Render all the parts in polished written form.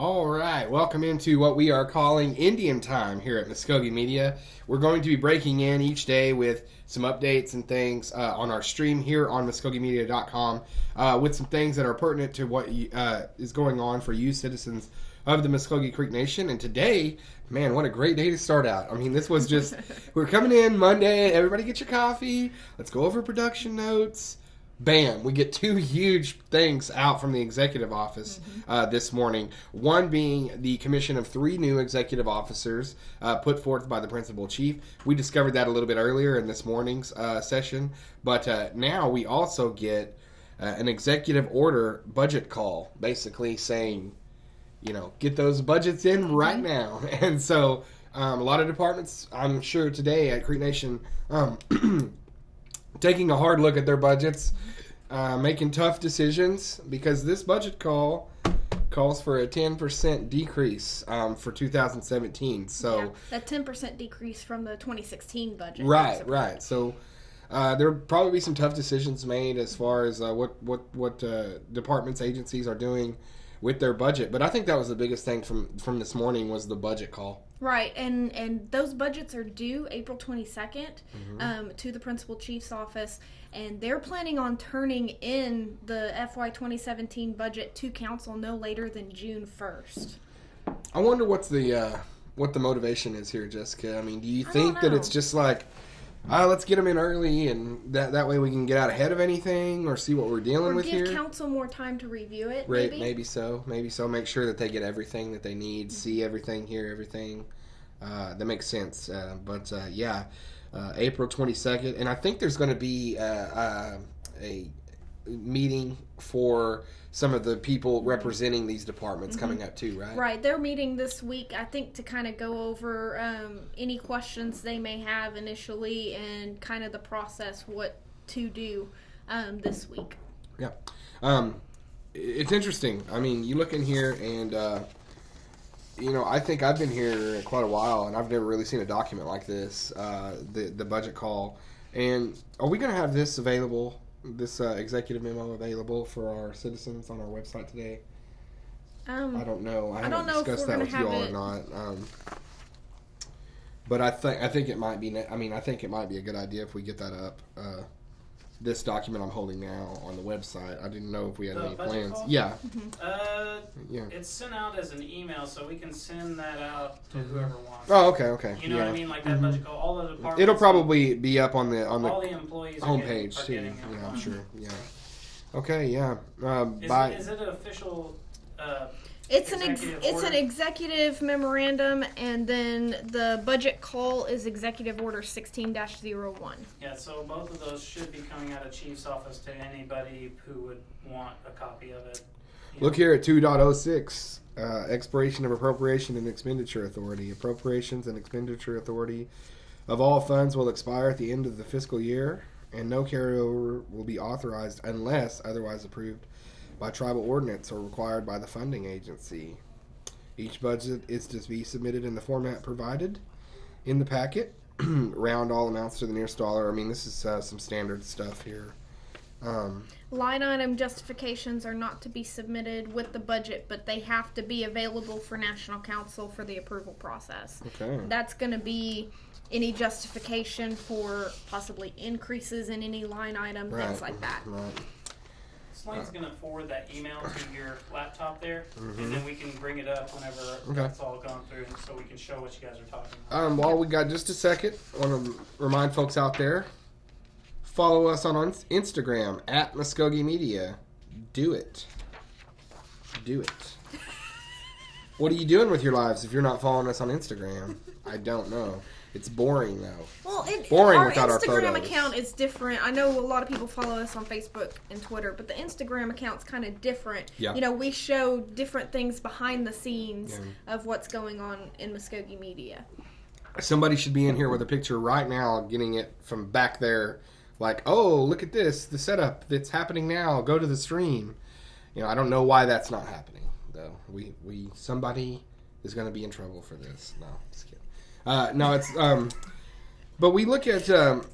All right, welcome into what we are calling Indian Time here at Muskogee Media. We're going to be breaking in each day with some updates and things on our stream here on MuskogeeMedia.com with some things that are pertinent to what is going on for you citizens of the Muskogee Creek Nation. And today, man, what a great day to start out. I mean, this was just, we're coming in Monday, everybody get your coffee, let's go over production notes. Bam, we get two huge things out from the executive office this morning. One being the commission of 3 new executive officers put forth by the principal chief. We discovered that a little bit earlier in this morning's session. But now we also get an executive order budget call, basically saying, you know, get those budgets in right now. And so a lot of departments, I'm sure today at Creek Nation, taking a hard look at their budgets, making tough decisions, because this budget call calls for a 10% decrease for 2017. So yeah, that 10% decrease from the 2016 budget. Right. So there'll probably be some tough decisions made as far as what departments, agencies are doing with their budget. But I think that was the biggest thing from this morning was the budget call. Right, and those budgets are due April 22nd to the principal chief's office, and they're planning on turning in the FY 2017 budget to council no later than June 1st. I wonder what the motivation is here, Jessica. I mean, do you think that it's just like, let's get them in early, and that way we can get out ahead of anything, or see what we're dealing with here? Or give council more time to review it, right, maybe so. Make sure that they get everything that they need, see everything, hear everything. That makes sense. April 22nd. And I think there's going to be a meeting for some of the people representing these departments coming up too, right? Right. They're meeting this week, I think, to kind of go over any questions they may have initially and kind of the process, what to do this week. Yeah. It's interesting. I mean, you look in here and, I think I've been here quite a while and I've never really seen a document like this, the budget call. And are we going to have this available, this executive memo available for our citizens on our website today? I don't know. I haven't discussed that with you all or not. But I think it might be. I think it might be a good idea if we get that up. This document I'm holding now on the website. I didn't know if we had any plans. Call? Yeah. It's sent out as an email, so we can send that out to whoever wants. Oh, okay. You know what I mean? Like that budget call. All the departments. It'll probably be up on the all the employees homepage too. Getting Yeah, I'm sure. Yeah. Okay. Yeah. Is it an official? It's an executive memorandum, and then the budget call is Executive Order 16-01. Yeah, so both of those should be coming out of Chief's office to anybody who would want a copy of it. Look here at 2.06, expiration of appropriation and expenditure authority. Appropriations and expenditure authority of all funds will expire at the end of the fiscal year, and no carryover will be authorized unless otherwise approved by tribal ordinance or required by the funding agency. Each budget is to be submitted in the format provided in the packet. Round all amounts to the nearest dollar. I mean, this is some standard stuff here. Line item justifications are not to be submitted with the budget, but they have to be available for National Council for the approval process. Okay. That's going to be any justification for possibly increases in any line item, things like that. Right. Slane's going to forward that email to your laptop there, and then we can bring it up whenever that's all gone through, and so we can show what you guys are talking about. While we got just a second, I want to remind folks out there, follow us on Instagram at Muskogee Media. Do it. What are you doing with your lives if you're not following us on Instagram? I don't know. It's boring, though. Well, boring our without our Instagram photos. account is different. I know a lot of people follow us on Facebook and Twitter, but the Instagram account's kind of different. Yeah. You know, we show different things behind the scenes of what's going on in Muskogee Media. Somebody should be in here with a picture right now, getting it from back there. Like, oh, look at this, the setup that's happening now. Go to the stream. I don't know why that's not happening, though. Somebody is going to be in trouble for this. No, just kidding. No, it's But we look at the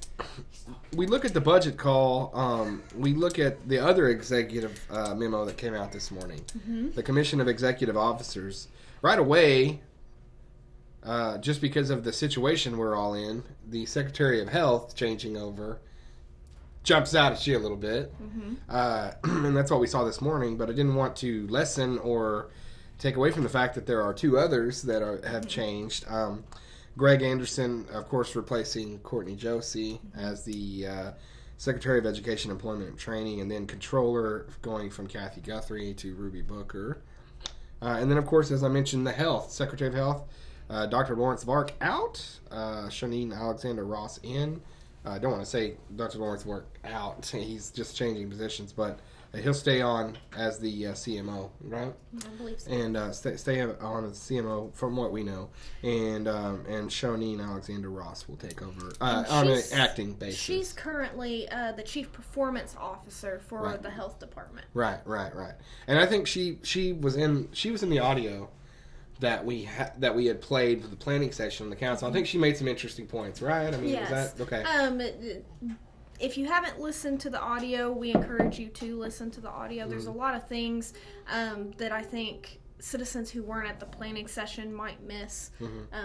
budget call. We look at the other executive memo that came out this morning, the Commission of Executive Officers. Right away, just because of the situation we're all in, the Secretary of Health changing over jumps out at you a little bit, and that's what we saw this morning. But I didn't want to lessen or take away from the fact that there are two others that have changed. Greg Anderson, of course, replacing Courtney Josie as the Secretary of Education, Employment, and Training, and then Controller going from Kathy Guthrie to Ruby Booker. And then, of course, as I mentioned, the Health, Secretary of Health, Dr. Lawrence Vark out, Shanine Alexander Ross in. I don't want to say Dr. Lawrence Vark out. He's just changing positions, but he'll stay on as the CMO, right? I believe so. And stay on as CMO from what we know. And Shanine Alexander Ross will take over on an acting basis. She's currently the Chief Performance Officer for the Health Department. Right. And I think she was in the audio that we had played for the planning session in the council. I think she made some interesting points, right? I mean, yes. Is that okay? If you haven't listened to the audio, we encourage you to listen to the audio. There's a lot of things that I think citizens who weren't at the planning session might miss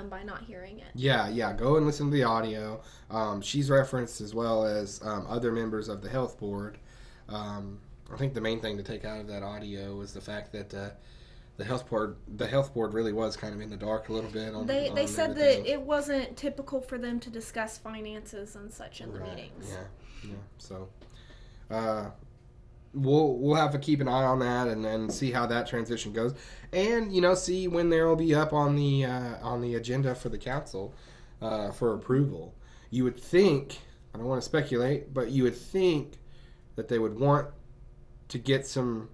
by not hearing it. Yeah. Go and listen to the audio. She's referenced as well as other members of the health board. I think the main thing to take out of that audio was the fact that the health board really was kind of in the dark a little bit. They said that it wasn't typical for them to discuss finances and such in the meetings. Yeah. So we'll have to keep an eye on that and see how that transition goes, and see when there will be up on the agenda for the council for approval. You would think, I don't want to speculate, but you would think that they would want to get something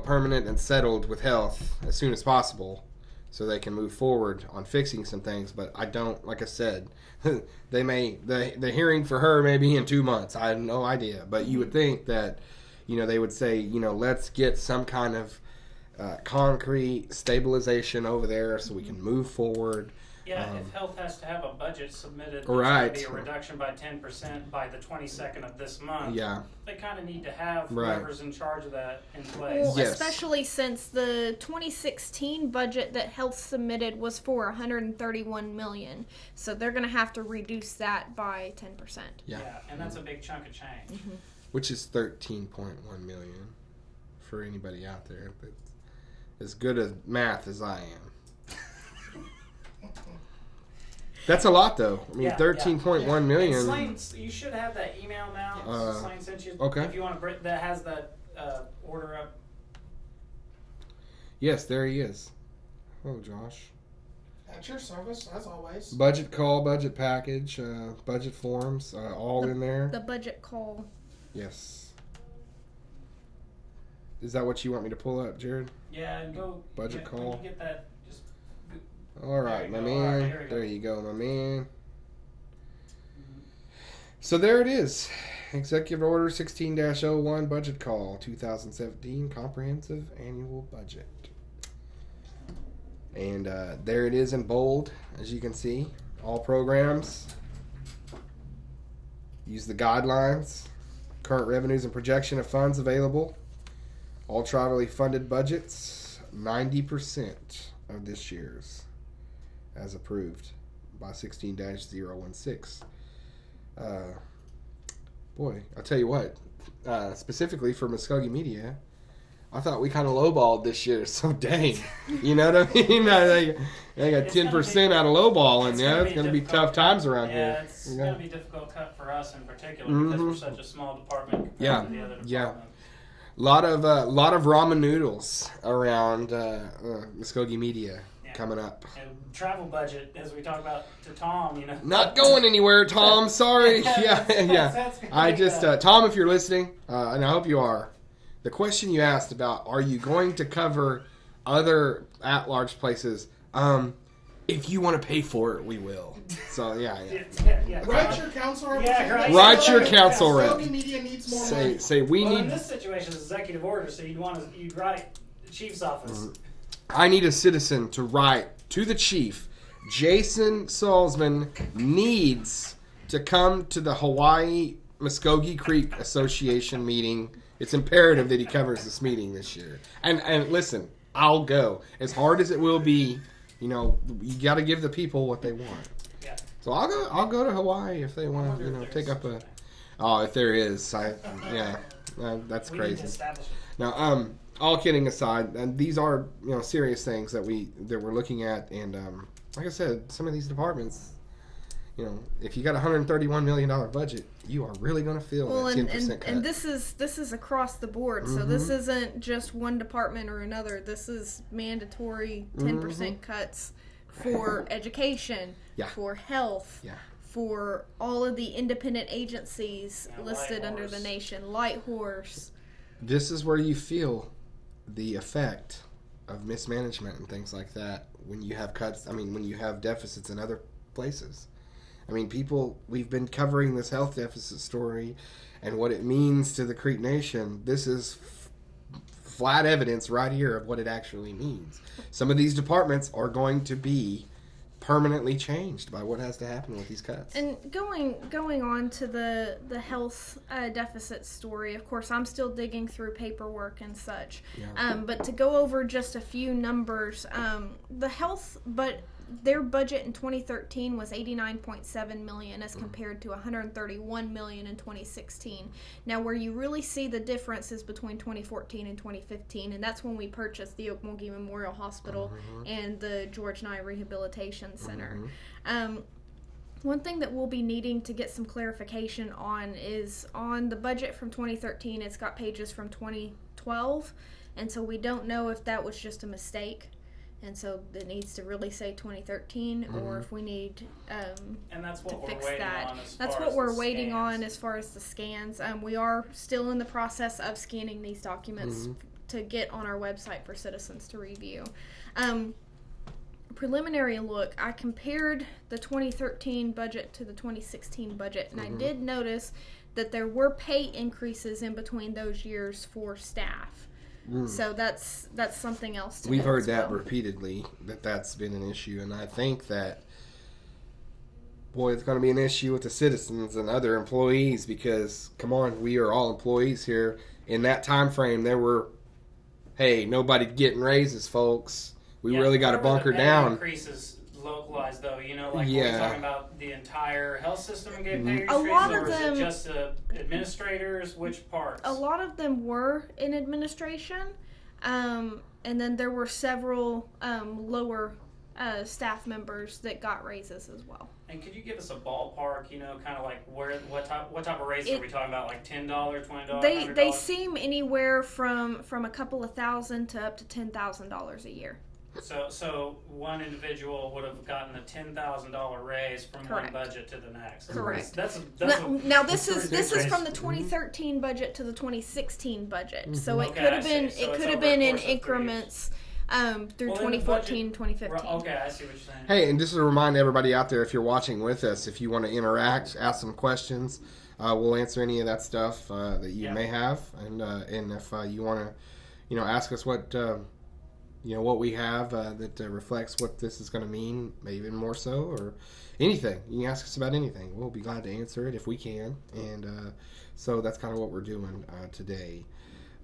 permanent and settled with health as soon as possible, so they can move forward on fixing some things. But I don't, like I said, the hearing for her may be in 2 months. I have no idea. But you would think that, they would say, let's get some kind of concrete stabilization over there so we can move forward. Yeah, if health has to have a budget submitted, right, there's going to be a reduction by 10% by the 22nd of this month. Yeah, they kind of need to have whoever's in charge of that in place. Well, especially since the 2016 budget that health submitted was for $131 million, so they're going to have to reduce that by 10%. Yeah, and that's a big chunk of change. Which is $13.1 million for anybody out there that's as good at math as I am. That's a lot, though. I mean, $13.1 million. And Slane, you should have that email now. Slane sent you. Okay. If you want to, that has that order up. Yes, there he is. Oh, Josh. At your service, as always. Budget call, budget package, budget forms, all in there. The budget call. Yes. Is that what you want me to pull up, Jared? Yeah, and go. Budget call. When you get that, just. All right, my man. Right, there you go, my man. So there it is. Executive Order 16-01, Budget Call, 2017 Comprehensive Annual Budget. And there it is in bold, as you can see. All programs. Use the guidelines. Current revenues and projection of funds available. All tribally funded budgets. 90% of this year's, as approved by 16-016. Boy, I'll tell you what, specifically for Muskogee Media, I thought we kind of lowballed this year, so dang. You know what I mean? They got 10% out of lowballing. Yeah, it's going to be tough times around here. Yeah, it's going to be a difficult cut for us in particular because we're such a small department compared to the other departments. Lot of ramen noodles around Muskogee Media coming up. And travel budget, as we talk about to Tom, Not going anywhere, Tom. Sorry. Yeah. I just, Tom, if you're listening, and I hope you are, the question you asked about, are you going to cover other at-large places? If you want to pay for it, we will. So, yeah. Write your council rep. Write your council rep. Muskogee Media needs more money. Say we need. In this situation, it's executive order, so you'd write the chief's office. I need a citizen to write to the chief Jason Salzman needs to come to the Hawaii Muskogee Creek Association meeting. It's imperative that he covers this meeting this year. And listen, I'll go. As hard as it will be, you know, you got to give the people what they want. Yeah. So I'll go to Hawaii if they want to, you know, take up a. Oh, if there is, that's We need to crazy. establish it. Now, all kidding aside, and these are, you know, serious things that we're looking at, and like I said, some of these departments, you know, if you got a $131 million budget, you are really going to feel that 10% cut. And this is across the board. So this isn't just one department or another. This is mandatory 10% cuts for education, Yeah. for health, Yeah. for all of the independent agencies Yeah, listed Light under the Horse. nation. Light Horse. This is where you feel the effect of mismanagement and things like that when you have cuts. I mean, when you have deficits in other places. I mean, we've been covering this health deficit story and what it means to the Creek Nation. This is flat evidence right here of what it actually means. Some of these departments are going to be permanently changed by what has to happen with these cuts. And going on to the health deficit story, of course, I'm still digging through paperwork and such. Yeah. But to go over just a few numbers, the health, but their budget in 2013 was $89.7 million as compared to $131 million in 2016. Now, where you really see the difference is between 2014 and 2015, and that's when we purchased the Okmulgee Memorial Hospital and the George Nye Rehabilitation Center. One thing that we'll be needing to get some clarification on is on the budget from 2013, it's got pages from 2012, and so we don't know if that was just a mistake. And so it needs to really say 2013, or if we need And that's to what we're fix waiting that. on as That's far what as we're the waiting scans. on as far as the scans. We are still in the process of scanning these documents to get on our website for citizens to review. Preliminary look, I compared the 2013 budget to the 2016 budget, and I did notice that there were pay increases in between those years for staff. So that's something else to We've note heard as that well. repeatedly, that's been an issue, and I think that, boy, it's going to be an issue with the citizens and other employees because, come on, we are all employees here. In that time frame, there were, hey, nobody getting raises, folks. We really got to where were the bunker pay down. Increases localized though, you know, like Yeah. we're talking about the entire health system and getting pay A lot increases, of or is them- it just administrators? Which parts? A lot of them were in administration, and then there were several lower staff members that got raises as well. And could you give us a ballpark? You know, kind of like what type of raise It- are we talking about? Like $10, $20, They $100? seem anywhere from a couple of thousand to up to $10,000 a year. So one individual would have gotten a $10,000 raise from Correct. one budget to the next. Correct. That's Now this is ridiculous. from the 2013 budget to the 2016 budget, so it Okay, could I have see. been So it it's could have over a been in course of 3 years. increments through Well, in the 2014, budget- 2015. Okay, I see what you're saying. Hey, and just to remind everybody out there, if you're watching with us, if you want to interact, ask some questions, we'll answer any of that stuff that you Yeah. may have, and if you want to, you know, ask us what what we have that reflects what this is going to mean, maybe even more so, or anything. You can ask us about anything. We'll be glad to answer it if we can, and so that's kind of what we're doing today.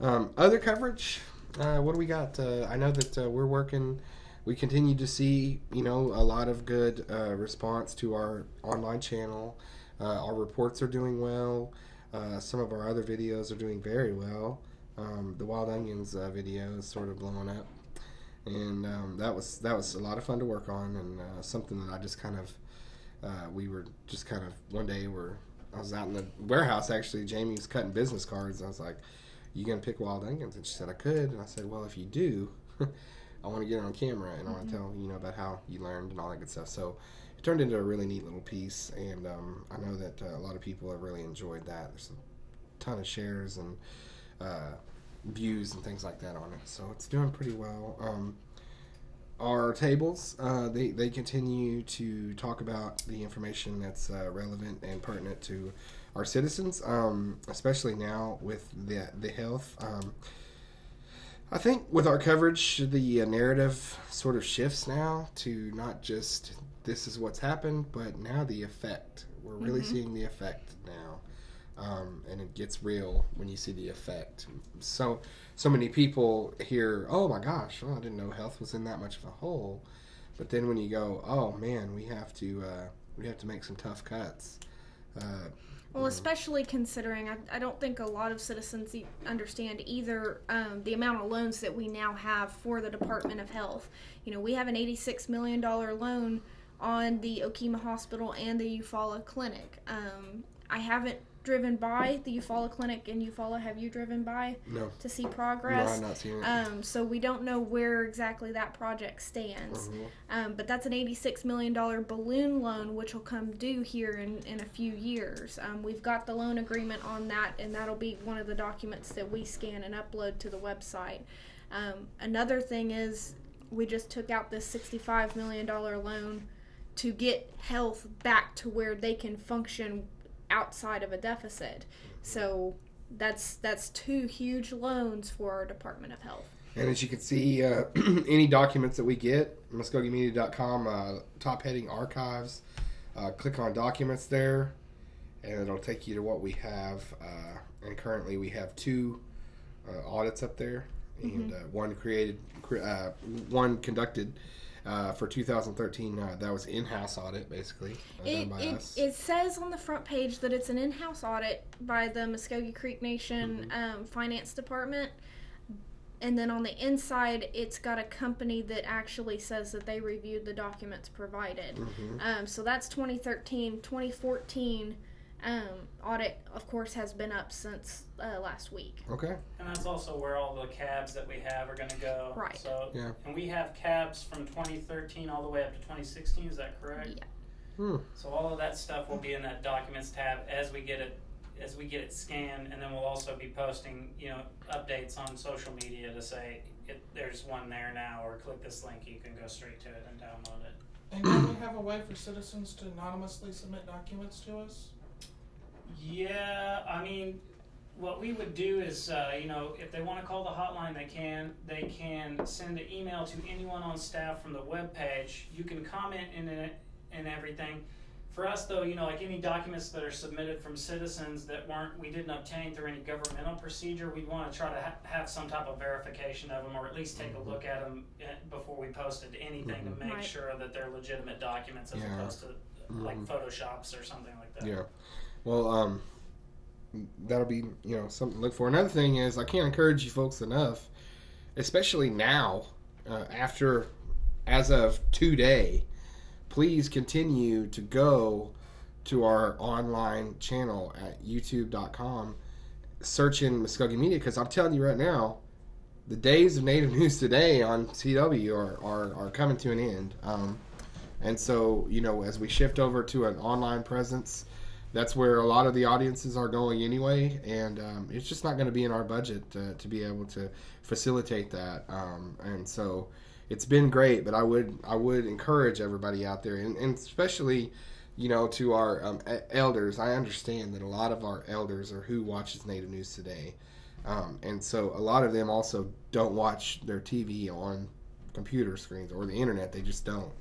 Other coverage. What do we got? I know that we're working. We continue to see, a lot of good response to our online channel. Our reports are doing well. Some of our other videos are doing very well. The Wild Onions video is sort of blowing up, and that was a lot of fun to work on, and something that I just kind of we were just kind of one day I was out in the warehouse actually. Jamie was cutting business cards. I was like, "You gonna pick wild onions?" And she said, "I could." And I said, "Well, if you do, I want to get it on camera and I want to tell about how you learned and all that good stuff." So it turned into a really neat little piece, and I know that a lot of people have really enjoyed that. There's a ton of shares and views and things like that on it, so it's doing pretty well. Our tables, they continue to talk about the information that's relevant and pertinent to our citizens, especially now with the health. I think with our coverage, the narrative sort of shifts now to not just this is what's happened, but now the effect. We're really seeing the effect now. And it gets real when you see the effect. So many people hear, oh my gosh, I didn't know health was in that much of a hole. But then when you go, oh man, we have to make some tough cuts. Well, especially considering I don't think a lot of citizens understand either the amount of loans that we now have for the Department of Health. You know, we have an $86 million loan on the Okemah Hospital and the Eufaula Clinic. I haven't driven by the Eufaula Clinic in Eufaula. Have you driven by No. to see progress? No, I've not seen it. So we don't know where exactly that project stands. But that's an $86 million balloon loan, which will come due here in a few years. We've got the loan agreement on that, and that'll be one of the documents that we scan and upload to the website. Another thing is we just took out this $65 million loan to get health back to where they can function outside of a deficit. So that's 2 huge loans for our Department of Health. And as you can see, any documents that we get, MuskogeaMedia.com, top heading archives, click on documents there, and it'll take you to what we have. And currently we have 2 audits up there, and one conducted for 2013. That was in-house audit, basically, done by us. It says on the front page that it's an in-house audit by the Muskogee Creek Nation Finance Department. And then on the inside, it's got a company that actually says that they reviewed the documents provided. So that's 2013. 2014 audit, of course, has been up since last week. Okay. And that's also where all the cabs that we have are going to go. Right. So, Yeah. And we have cabs from 2013 all the way up to 2016. Is that correct? Yeah. So all of that stuff will be in that documents tab as we get it scanned, and then we'll also be posting, updates on social media to say there's one there now, or click this link, you can go straight to it and download it. And do we have a way for citizens to anonymously submit documents to us? Yeah, I mean, what we would do is, if they want to call the hotline, they can. They can send an email to anyone on staff from the webpage. You can comment in it and everything. For us, though, like any documents that are submitted from citizens that we didn't obtain through any governmental procedure, we want to try to have some type of verification of them, or at least take a look at them before we posted anything to make sure that they're legitimate documents as opposed to like Photoshops or something like that. Yeah. Well, that'll be, something to look for. Another thing is, I can't encourage you folks enough, especially now, as of today, please continue to go to our online channel at youtube.com, search in Muskogee Media, because I'm telling you right now, the days of Native News Today on CW are coming to an end. And so, as we shift over to an online presence, that's where a lot of the audiences are going anyway, and it's just not going to be in our budget to be able to facilitate that. And so it's been great, but I would encourage everybody out there, and especially, to our elders. I understand that a lot of our elders are who watches Native News Today, and so a lot of them also don't watch their TV on computer screens or the internet. They just don't.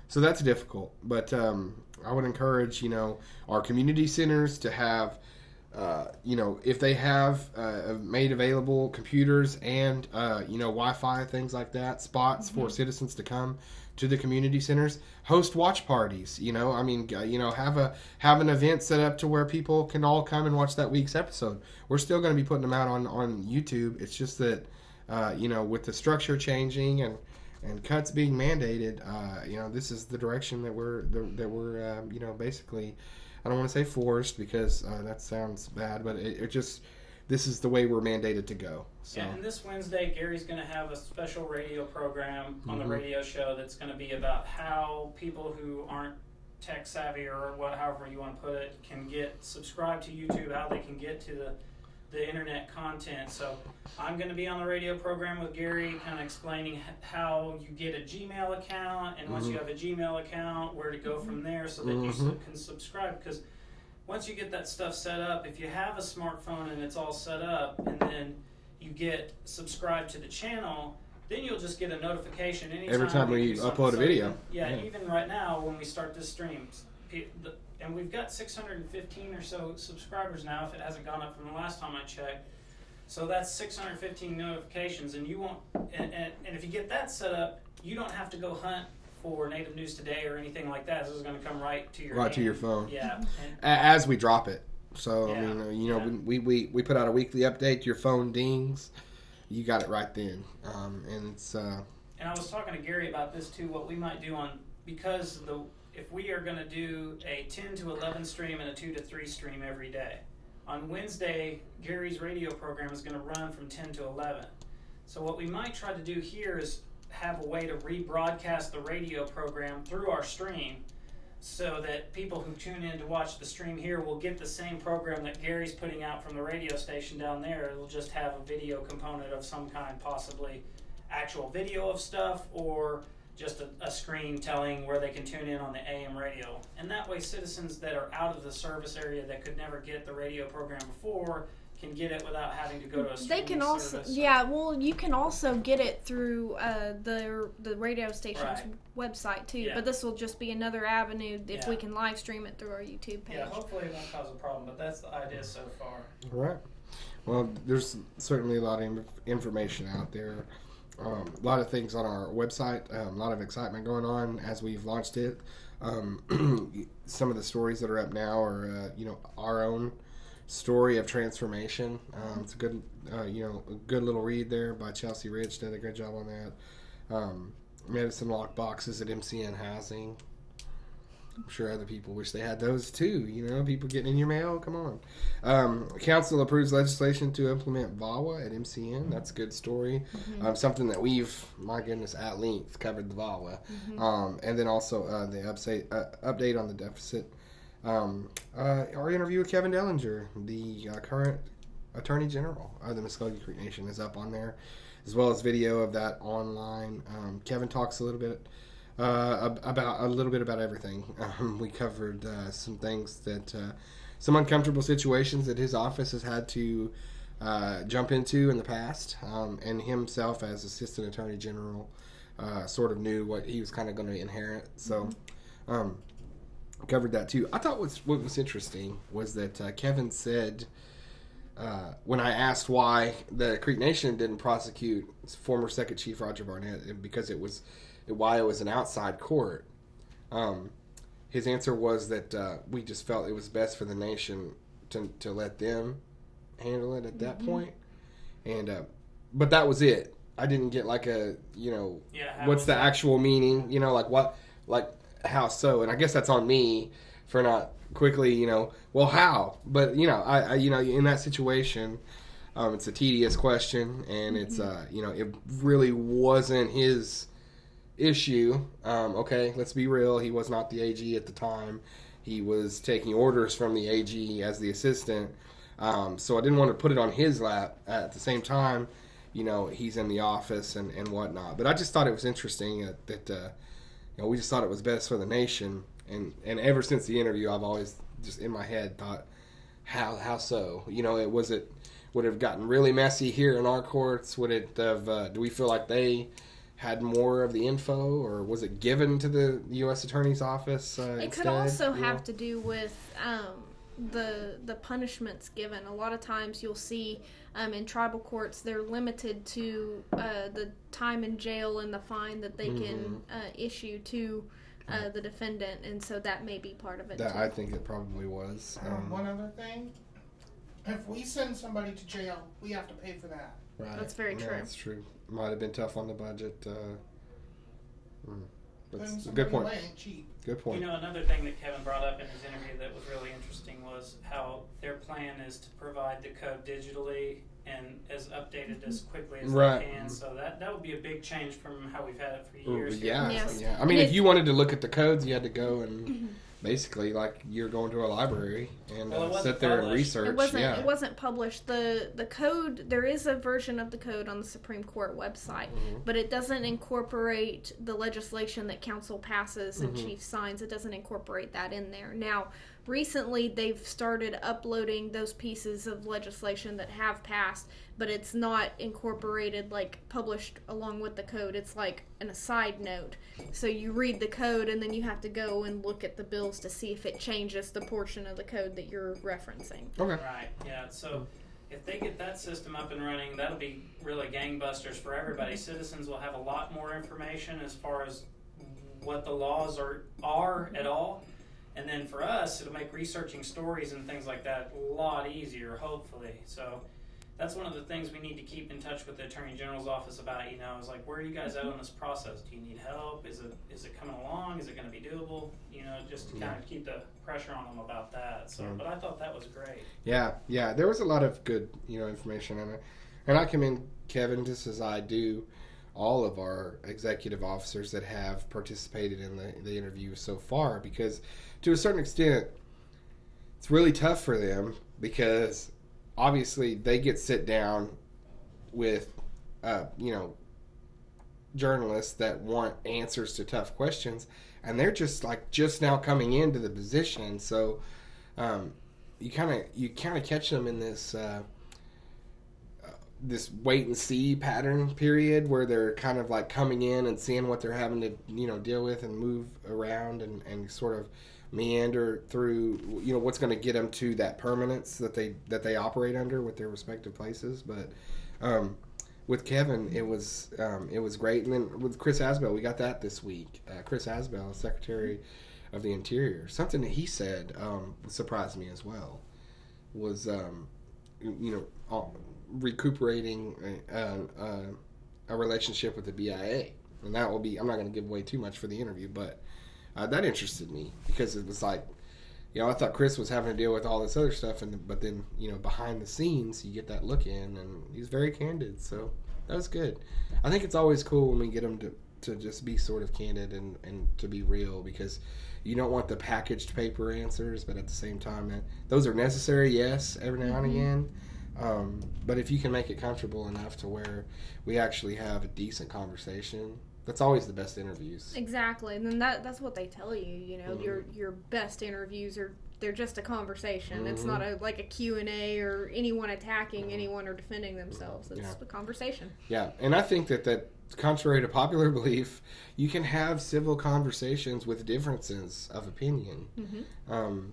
So that's difficult, but I would encourage, our community centers to have, if they have made available computers and, Wi-Fi, things like that, spots for citizens to come to the community centers, host watch parties, have an event set up to where people can all come and watch that week's episode. We're still going to be putting them out on YouTube. It's just that, with the structure changing and cuts being mandated, this is the direction that we're basically, I don't want to say forced because that sounds bad, but this is the way we're mandated to go. So. Yeah, and this Wednesday, Gary's going to have a special radio program on the radio show that's going to be about how people who aren't tech savvy or however you want to put it can get subscribed to YouTube, how they can get to the internet content. So I'm going to be on the radio program with Gary, kind of explaining how you get a Gmail account, and once you have a Gmail account, where to go from there so that you can subscribe. Because once you get that stuff set up, if you have a smartphone and it's all set up, and then you get subscribed to the channel, then you'll just get a notification anytime Every time we do something. upload a So video. even- Yeah. even right now when we start this stream, and we've got 615 or so subscribers now, if it hasn't gone up from the last time I checked. So that's 615 notifications, and you won't. And if you get that set up, you don't have to go hunt for Native News Today or anything like that. This is going to come right to your Right to your phone. Yeah. And, As we drop it. So, I Yeah, mean, you know, yeah. we put out a weekly update, your phone dings, you got it right then. And it's, And I was talking to Gary about this too. What we might do because if we are going to do a 10 to 11 stream and a 2 to 3 stream every day, on Wednesday Gary's radio program is going to run from 10 to 11. So what we might try to do here is have a way to rebroadcast the radio program through our stream, so that people who tune in to watch the stream here will get the same program that Gary's putting out from the radio station down there. It'll just have a video component of some kind, possibly actual video of stuff, or just a screen telling where they can tune in on the AM radio. And that way citizens that are out of the service area that could never get the radio program before can get it without having to go to a They streaming can also, service. yeah. Well, you can also get it through the radio station's Right. website too. Yeah. But this will just be another avenue if we Yeah. can live stream it through our YouTube page. Yeah, hopefully it won't cause a problem, but that's the idea so far. right. Well, there's certainly a lot of information out there. A lot of things on our website. A lot of excitement going on as we've launched it. Some of the stories that are up now are, you know, our own story of transformation. It's a good, you know, a good little read there by Chelsea Rich. Did a great job on that. Medicine lock boxes at MCN Housing. I'm sure other people wish they had those too. You know, people getting in your mail. Come on. Council approves legislation to implement VAWA at MCN. That's a good story. Something that we've, my goodness, at length covered the VAWA. And then also the update on the deficit. Our interview with Kevin Dellinger, the current Attorney General of the Muskogee Creek Nation, is up on there, as well as video of that online. Kevin talks a little bit about everything. We covered some things that some uncomfortable situations that his office has had to jump into in the past, and himself as Assistant Attorney General sort of knew what he was kind of going to inherit. So covered that too. I thought what was interesting was that Kevin said, when I asked why the Creek Nation didn't prosecute former Second Chief Roger Barnett, because why it was an outside court, his answer was that we just felt it was best for the nation to let them handle it at that point. And but that was it. I didn't get like a, you know, what's the actual meaning, you know, like what, like how so? And I guess that's on me for not quickly, you know, well, how? But, you know, I you know, in that situation, it's a tedious question, and it's, you know, it really wasn't his issue. Okay, let's be real. He was not the AG at the time. He was taking orders from the AG as the assistant. So I didn't want to put it on his lap. At the same time, you know, he's in the office and whatnot. But I just thought it was interesting that you know, we just thought it was best for the nation. And ever since the interview, I've always just in my head thought, how so? You know, would it have gotten really messy here in our courts? Would it have? Do we feel like they had more of the info, or was it given to the U.S. Attorney's Office It could also have to do with the punishments given. A lot of times you'll see in tribal courts they're limited to the time in jail and the fine that they can issue to the defendant, and so that may be part of it too. I think it probably was. One other thing, if we send somebody to jail, we have to pay for that. Right. That's very true. That's true. Might have been tough on the budget. That's Putting a somebody good point. away ain't cheap. Good point. You know, another thing that Kevin brought up in his interview that was really interesting was how their plan is to provide the code digitally and as updated as quickly as Right. they can. So that would be a big change from how we've had it for years. here. Yeah, Yes. yeah. I mean, And if you wanted to look at the codes, you had to go and basically like you're going to a library and Well, it wasn't sit there and published. research. It wasn't published. The code, there is a version of the code on the Supreme Court website, but it doesn't incorporate the legislation that council passes and chief signs. It doesn't incorporate that in there. Now, recently they've started uploading those pieces of legislation that have passed, but it's not incorporated, like published along with the code. It's like an aside note. So you read the code and then you have to go and look at the bills to see if it changes the portion of the code that you're referencing. Okay. Right, yeah, so if they get that system up and running, that'll be really gangbusters for everybody. Citizens will have a lot more information as far as what the laws are at all. And then for us, it'll make researching stories and things like that a lot easier, hopefully. So that's one of the things we need to keep in touch with the Attorney General's office about, is like, where are you guys at on this process? Do you need help? Is it coming along? Is it going to be doable? Just to kind of keep the pressure on them about that. So, but I thought that was great. Yeah, there was a lot of good, information in it. And I commend Kevin, just as I do all of our executive officers that have participated in the interview so far, because to a certain extent it's really tough for them, because obviously they get sit down with journalists that want answers to tough questions, and they're just now coming into the position. So you kind of catch them in this this wait and see pattern period, where they're kind of like coming in and seeing what they're having to deal with and move around and sort of meander through what's going to get them to that permanence that they operate under with their respective places. But with Kevin, it was great. And then with Chris Asbell, we got that this week. Chris Asbell, Secretary of the Interior, something that he said surprised me as well, was recuperating a relationship with the BIA. And that will be, I'm not going to give away too much for the interview, but that interested me, because it was like, I thought Chris was having to deal with all this other stuff, but then behind the scenes you get that look in, and he's very candid. So that was good. I think it's always cool when we get them to just be sort of candid and to be real, because you don't want the packaged paper answers, but at the same time, those are necessary, yes, every now and again. But if you can make it comfortable enough to where we actually have a decent conversation, that's always the best interviews. Exactly, and then that's what they tell you. Your best interviews they're just a conversation. Mm-hmm. It's not a Q&A or anyone attacking anyone or defending themselves. It's a conversation. Yeah, and I think that contrary to popular belief, you can have civil conversations with differences of opinion. Mm-hmm.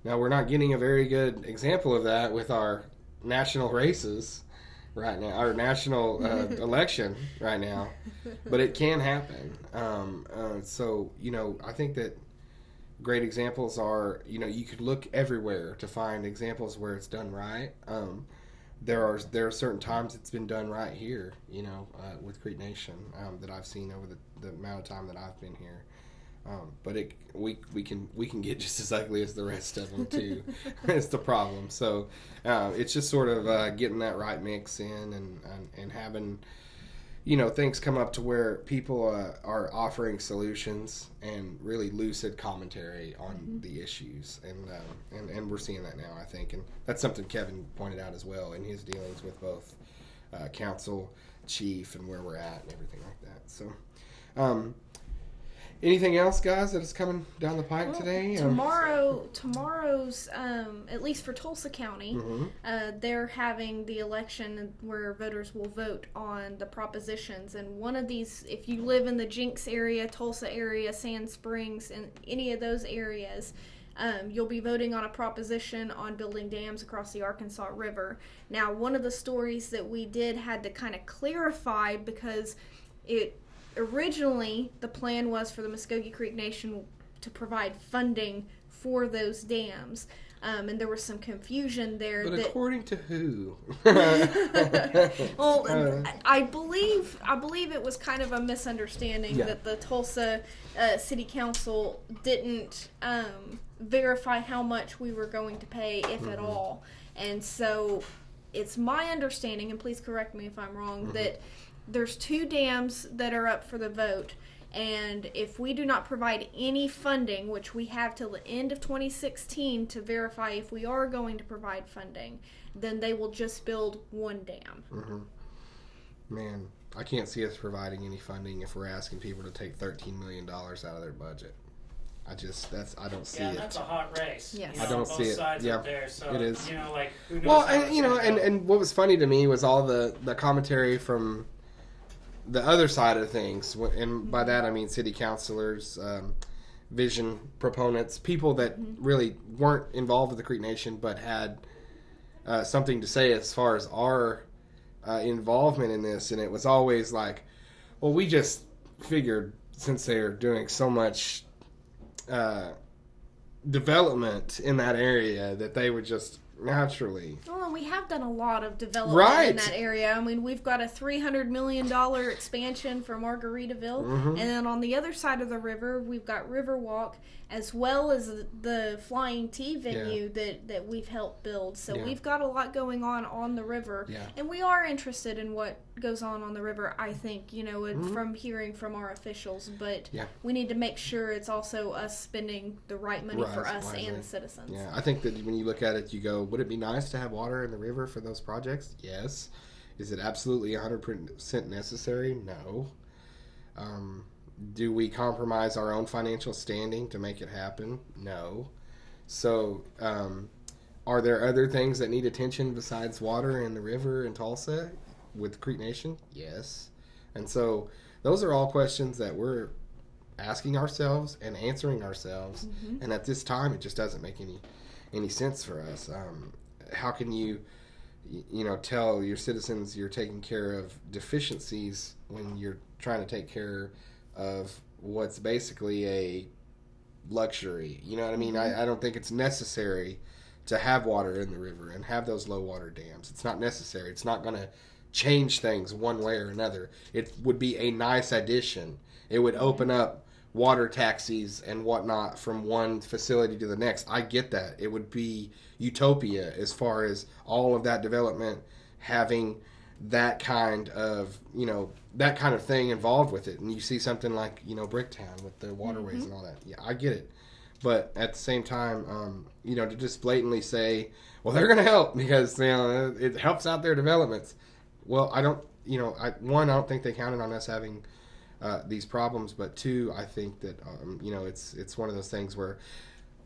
Now, we're not getting a very good example of that with our national races right now, our national election right now, but it can happen. So I think that great examples are, you could look everywhere to find examples where it's done right. There are certain times it's been done right here, with Creek Nation, that I've seen over the amount of time that I've been here. But we can get just as ugly as the rest of them too. It's the problem. So it's just sort of getting that right mix in and having things come up to where people are offering solutions and really lucid commentary on the issues, and we're seeing that now, I think, and that's something Kevin pointed out as well in his dealings with both council, chief, and where we're at and everything like that. So. Anything else, guys, that is coming down the pike today? Tomorrow's, at least for Tulsa County, they're having the election where voters will vote on the propositions. And one of these, if you live in the Jinx area, Tulsa area, Sand Springs, and any of those areas, you'll be voting on a proposition on building dams across the Arkansas River. Now, one of the stories that we had to kind of clarify, because originally, the plan was for the Muskogee Creek Nation to provide funding for those dams, and there was some confusion there. But according to who? Well, I believe it was kind of a misunderstanding that the Tulsa City Council didn't verify how much we were going to pay, if at all. And so it's my understanding, and please correct me if I'm wrong, that there's 2 dams that are up for the vote, and if we do not provide any funding, which we have till the end of 2016 to verify if we are going to provide funding, then they will just build 1 dam. Mm-hmm. Man, I can't see us providing any funding if we're asking people to take $13 million out of their budget. I don't see Yeah, it. that's a hot race. Yes. You know, I don't both see it. sides Yeah, up there, so, it is. You know, like, who knows Well, how and it's you know, gonna go. and what was funny to me was all the commentary from the other side of things, and by that I mean city councilors, vision proponents, people that really weren't involved with the Creek Nation but had something to say as far as our involvement in this, and it was always like, well, we just figured since they're doing so much development in that area that they would just naturally. Well, and we have done a lot of development Right. in that area. I mean, we've got a $300 million expansion for Margaritaville. Mm-hmm. And then on the other side of the river, we've got Riverwalk, as well as the Flying T venue that we've helped build. So Yeah. we've got a lot going on the river. Yeah. And we are interested in what goes on the river, I think, you know, and from hearing from our officials. But Yeah. we need to make sure it's also us spending the right money for us Wisely. and the citizens. Yeah, I think that when you look at it, you go, would it be nice to have water in the river for those projects? Yes. Is it absolutely 100% necessary? No. Do we compromise our own financial standing to make it happen? No. So, are there other things that need attention besides water in the river in Tulsa with Creek Nation? Yes. And so, those are all questions that we're asking ourselves and answering ourselves. And at this time, it just doesn't make any sense for us. How can you tell your citizens you're taking care of deficiencies when you're trying to take care of what's basically a luxury? You know what I mean? I don't think it's necessary to have water in the river and have those low water dams. It's not necessary. It's not going to change things one way or another. It would be a nice addition. It would open up water taxis and whatnot from one facility to the next. I get that. It would be utopia as far as all of that development having that kind of thing involved with it. And you see something like, Bricktown with the waterways and all that. Yeah, I get it. But at the same time, to just blatantly say, well, they're going to help because, it helps out their developments. Well, I don't think they counted on us having these problems, but two, I think that it's one of those things where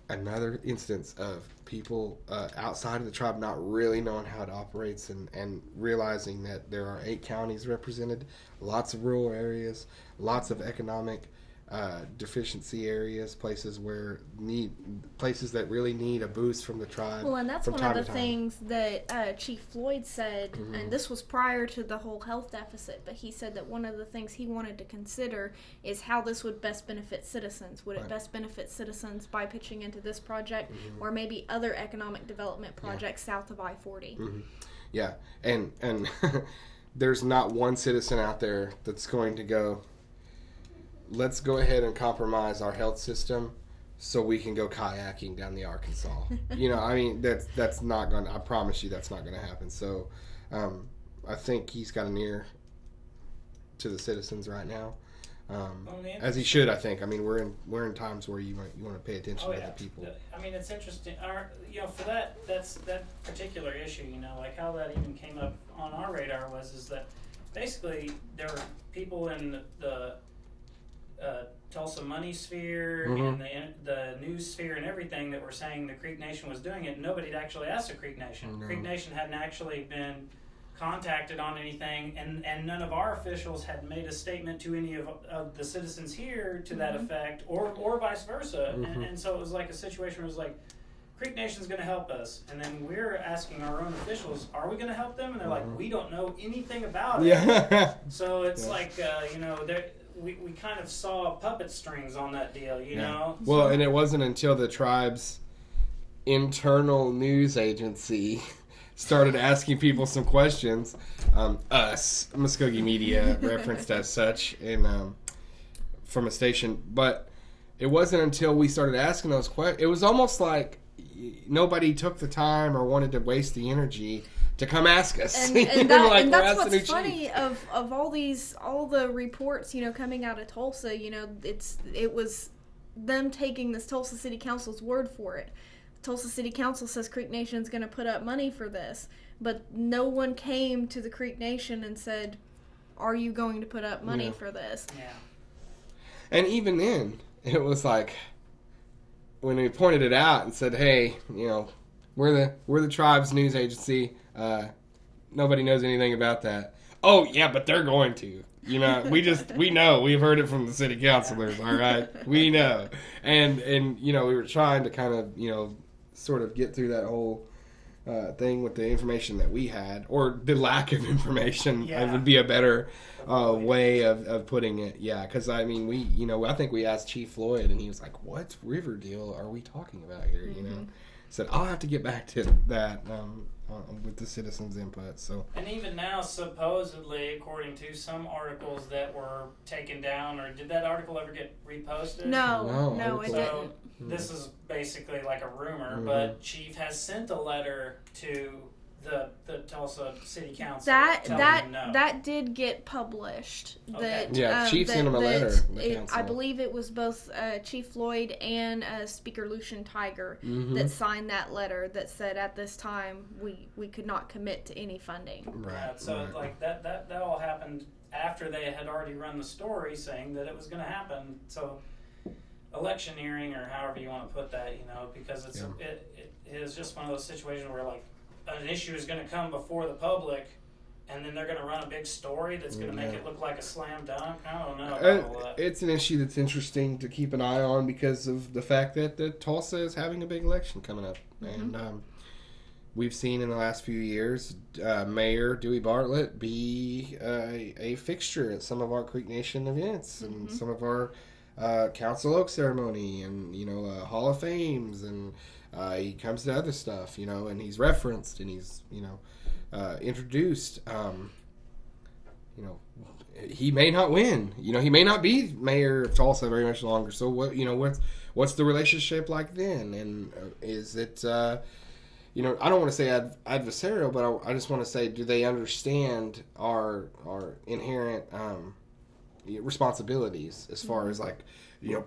another instance of people outside of the tribe not really knowing how it operates and realizing that there are 8 counties represented, lots of rural areas, lots of economic deficiency areas, places that really need a boost from the tribe. Well, and that's from one time of to the time. things that Chief Floyd said, and this was prior to the whole health deficit, but he said that one of the things he wanted to consider is how this would best benefit citizens. Would it best benefit citizens by pitching into this project or maybe other economic development projects south of I-40? Yeah, and there's not one citizen out there that's going to go, let's go ahead and compromise our health system so we can go kayaking down the Arkansas. That's not going to, I promise you that's not going to happen. So I think he's got an ear to the citizens right now. As he should, I think. I mean, we're in times where you want to pay attention to the people. It's interesting. For that particular issue, like how that even came up on our radar is that basically there were people in the Tulsa money sphere and the news sphere and everything that were saying the Creek Nation was doing it. Nobody had actually asked the Creek Nation. No. Creek Nation hadn't actually been contacted on anything, and none of our officials had made a statement to any of the citizens here to that effect, or vice versa. And so it was like a situation where it was like, Creek Nation's going to help us, and then we're asking our own officials, are we going to help them? And they're like, we don't know anything about it. Yeah. So it's like, we kind of saw puppet strings on that deal, you know? Well, and it wasn't until the tribe's internal news agency started asking people some questions, us, Muskogee Media, referenced as such, from a station, but it wasn't until we started asking those questions. It was almost like nobody took the time or wanted to waste the energy to come ask us. And that's what's funny of all the reports, coming out of Tulsa, it was them taking this Tulsa City Council's word for it. Tulsa City Council says Creek Nation's going to put up money for this, but no one came to the Creek Nation and said, are you going to put up money for this? Yeah. And even then, it was like, when we pointed it out and said, "Hey, we're the tribe's news agency. Nobody knows anything about that." Oh yeah, but they're going to. We know. We've heard it from the city councilors. All right, we know. And we were trying to kind of sort of get through that whole thing with the information that we had, or the lack of information. Would be a better way of putting it. Yeah, because I mean, I think we asked Chief Floyd, and he was like, "What Riverdale are we talking about here?" Said I'll have to get back to that with the citizens' input. So, and even now, supposedly, according to some articles that were taken down, or did that article ever get reposted? No, it So didn't. this is basically like a rumor, Mhm. but Chief has sent a letter to the Tulsa City Council. That telling that them no. that did get published. Okay. Yeah, Chief sent him a letter, the council. I believe it was both Chief Floyd and Speaker Lucian Tiger Mhm. that signed that letter that said at this time we could not commit to any funding. Right. So right. like that all happened after they had already run the story saying that it was going to happen. So electioneering, or however you want to put that, because it is just one of those situations where like an issue is going to come before the public, and then they're going to run a big story that's going to make it look like a slam dunk. I don't know about all that. It's an issue that's interesting to keep an eye on because of the fact that Tulsa is having a big election coming up. Mm-hmm. And we've seen in the last few years Mayor Dewey Bartlett be a fixture at some of our Creek Nation events and some of our Council Oak ceremony and, Hall of Fames, and he comes to other stuff, and he's referenced and he's, introduced. He may not win. He may not be mayor of Tulsa very much longer. So what's the relationship like then? And is it, I don't want to say adversarial, but I just want to say, do they understand our inherent responsibilities as far as like,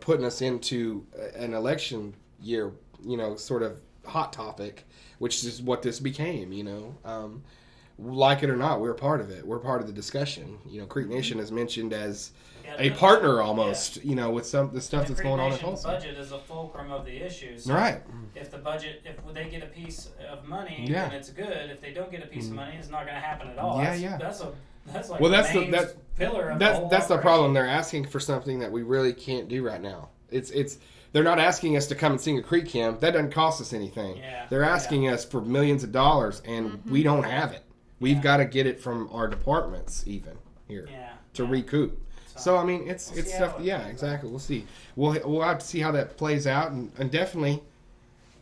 putting us into an election year, sort of hot topic, which is what this became, like it or not, we're part of it. We're part of the discussion. Creek Nation is mentioned as a partner almost, with some of the stuff that's going on in Tulsa. The budget is a fulcrum of the issues. So right. If they get a piece of money, Yeah. then it's good. If they don't get a piece of money, it's not going to happen at all. Yeah. That's like That's the main pillar of the whole that's the operation. problem. They're asking for something that we really can't do right now. They're not asking us to come and sing a Creek hymn. That doesn't cost us anything. Yeah. They're asking us for millions of dollars, and we don't have it. We've got to get it from our departments even here to recoup. So I mean, it's see stuff. how it Yeah, plays exactly. We'll see. We'll have to see how that plays out, and definitely,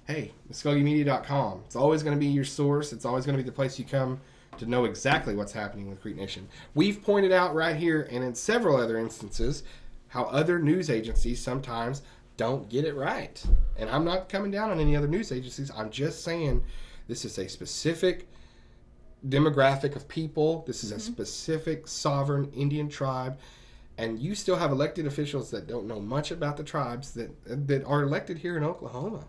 hey, MuskogeeMedia.com. It's always going to be your source. It's always going to be the place you come to know exactly what's happening with Creek Nation. We've pointed out right here and in several other instances how other news agencies sometimes don't get it right. And I'm not coming down on any other news agencies. I'm just saying this is a specific demographic of people. This is a specific sovereign Indian tribe. And you still have elected officials that don't know much about the tribes that are elected here in Oklahoma.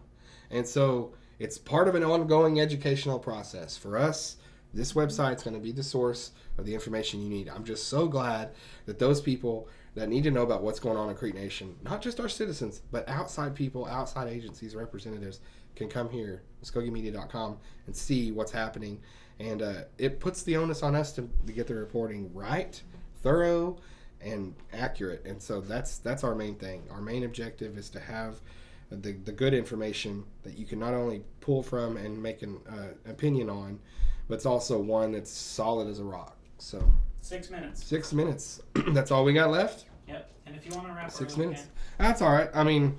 And so it's part of an ongoing educational process. For us, this website's going to be the source of the information you need. I'm just so glad that those people that need to know about what's going on in Creek Nation, not just our citizens, but outside people, outside agencies, representatives, can come here, MuskogeeMedia.com, and see what's happening. And it puts the onus on us to get the reporting right, thorough, and accurate. And so that's our main thing. Our main objective is to have the good information that you can not only pull from and make an opinion on, but it's also one that's solid as a rock. So 6 minutes. 6 minutes. That's all we got left? Yep. And if you want to wrap 6 early, minutes. we can. That's all right. I mean,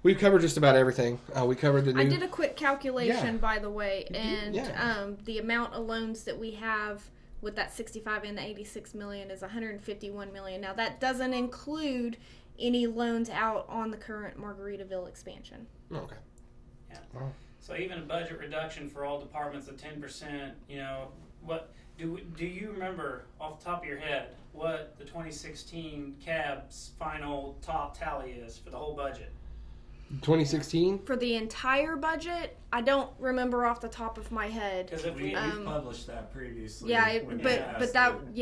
we've covered just about everything. We covered the new... I did a quick calculation, Yeah. by the way, and Yeah. the amount of loans that we have with that 65 and the 86 million is 151 million. Now that doesn't include any loans out on the current Margaritaville expansion. Okay. Yeah. Wow. So even a budget reduction for all departments of 10%, what do you remember off the top of your head what the 2016 CAB's final top tally is for the whole budget? 2016? For the entire budget, I don't remember off the top of my head. Because if We've we Um, published that previously. Yeah, when you but asked that it.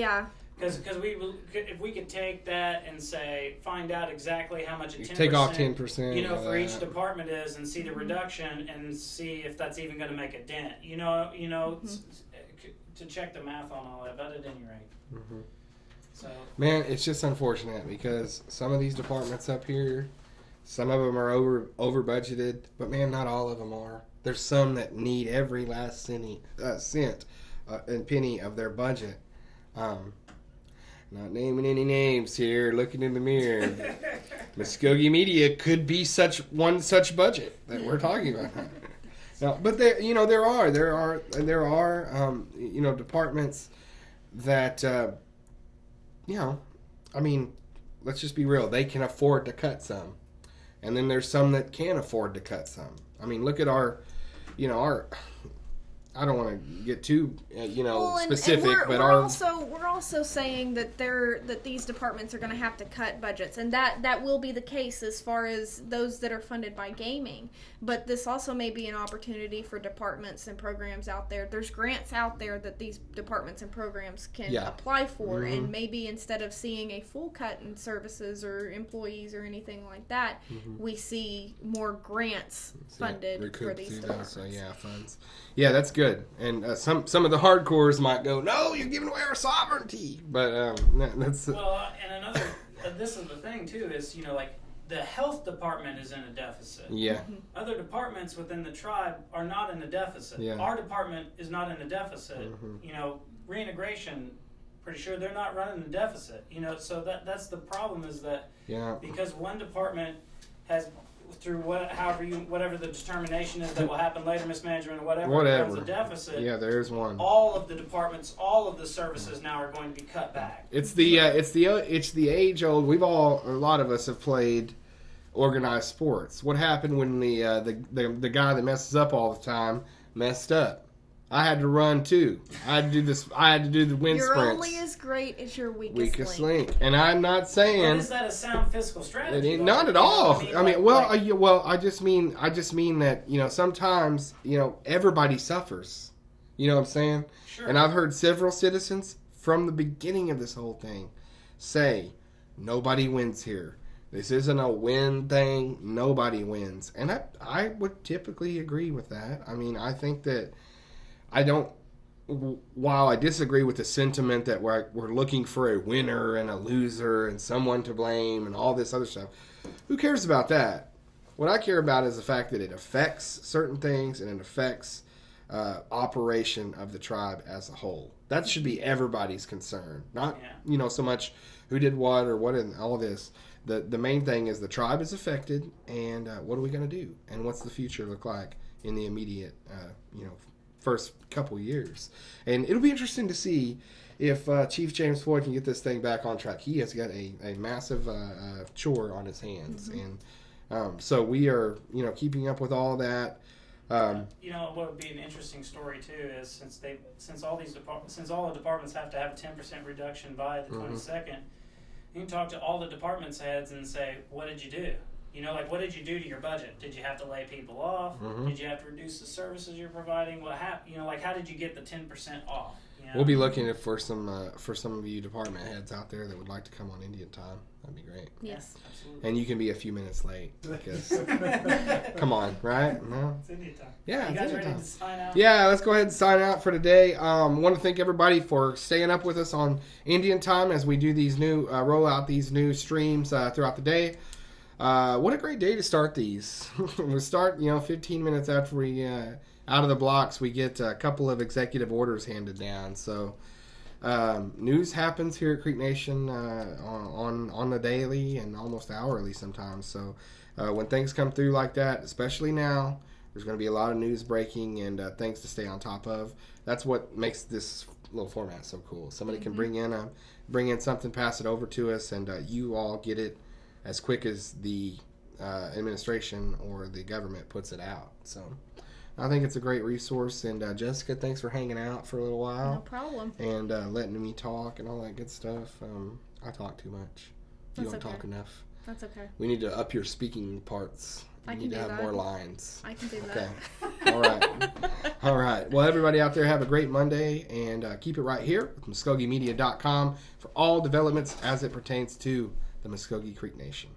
Because if we could take that and say, find out exactly how much a 10%, take off 10%, you know, for each that. department is, and see the reduction, and see if that's even going to make a dent. You know, to check the math on all that. But at any rate, so Man, it's just unfortunate because some of these departments up here, some of them are over budgeted, but man, not all of them are. There's some that need every last cent and penny of their budget. Not naming any names here, looking in the mirror. Muskogee Media could be such budget that we're talking about. No, but there are departments that I mean, let's just be real. They can afford to cut some, and then there's some that can't afford to cut some. I mean, look at our. I don't want to get too, specific, but we're also saying that these departments are going to have to cut budgets, and that will be the case as far as those that are funded by gaming. But this also may be an opportunity for departments and programs out there. There's grants out there that these departments and programs can apply for, and maybe instead of seeing a full cut in services or employees or anything like that, we see more grants funded for these departments. Funds. Yeah, that's good. And some of the hardcores might go, no, you're giving away our sovereignty. But that's... Well, and another... this is the thing, too, is, like, the health department is in a deficit. Yeah. Other departments within the tribe are not in a deficit. Yeah. Our department is not in a deficit. Reintegration, pretty sure they're not running a deficit. So that's the problem, is that because one department has... through whatever the determination is that will happen later, mismanagement or whatever. Becomes a deficit. Yeah, there's one. All of the departments, all of the services now are going to be cut back. It's the age old. A lot of us have played organized sports. What happened when the guy that messes up all the time messed up? I had to run too. I had to do this. I had to do the wind sprints. You're only as great as your weakest link. And I'm not saying. But is that a sound fiscal strategy? Not at all. I just mean that sometimes everybody suffers. You know what I'm saying? Sure. And I've heard several citizens from the beginning of this whole thing say, nobody wins here. This isn't a win thing. Nobody wins. And I would typically agree with that. I mean, I think that. While I disagree with the sentiment that we're looking for a winner and a loser and someone to blame and all this other stuff, who cares about that? What I care about is the fact that it affects certain things and it affects operation of the tribe as a whole. That should be everybody's concern, not so much who did what or what in all of this. The main thing is the tribe is affected, and what are we going to do, and what's the future look like in the immediate first couple years. And it'll be interesting to see if Chief James Floyd can get this thing back on track. He has got a massive chore on his hands. And so we are keeping up with all that. What would be an interesting story too is since all the departments have to have a 10% reduction by the 22nd, you can talk to all the departments heads and say, what did you do? What did you do to your budget? Did you have to lay people off? Did you have to reduce the services you're providing? What happened? How did you get the 10% off? We'll be looking for some of you department heads out there that would like to come on Indian time. That'd be great. Yes, absolutely. And you can be a few minutes late because come on, right? No. It's Indian time. Yeah. You guys ready to sign out? Yeah, let's go ahead and sign out for today. Want to thank everybody for staying up with us on Indian time as we do these new roll out these new streams throughout the day. What a great day to start these. We start, 15 minutes after we out of the blocks, we get a couple of executive orders handed down. So news happens here at Creek Nation on the daily and almost hourly sometimes. So when things come through like that, especially now, there's going to be a lot of news breaking and things to stay on top of. That's what makes this little format so cool. Somebody can bring in something, pass it over to us, and you all get it as quick as the administration or the government puts it out. So I think it's a great resource. And Jessica, thanks for hanging out for a little while. No problem. And letting me talk and all that good stuff. I talk too much. You don't talk enough. That's okay. We need to up your speaking parts. I You can need to do have that. more lines. I can do Okay. that. All right. All right. Well, everybody out there, have a great Monday, and keep it right here with MuskogeeMedia.com for all developments as it pertains to the Muskogee Creek Nation.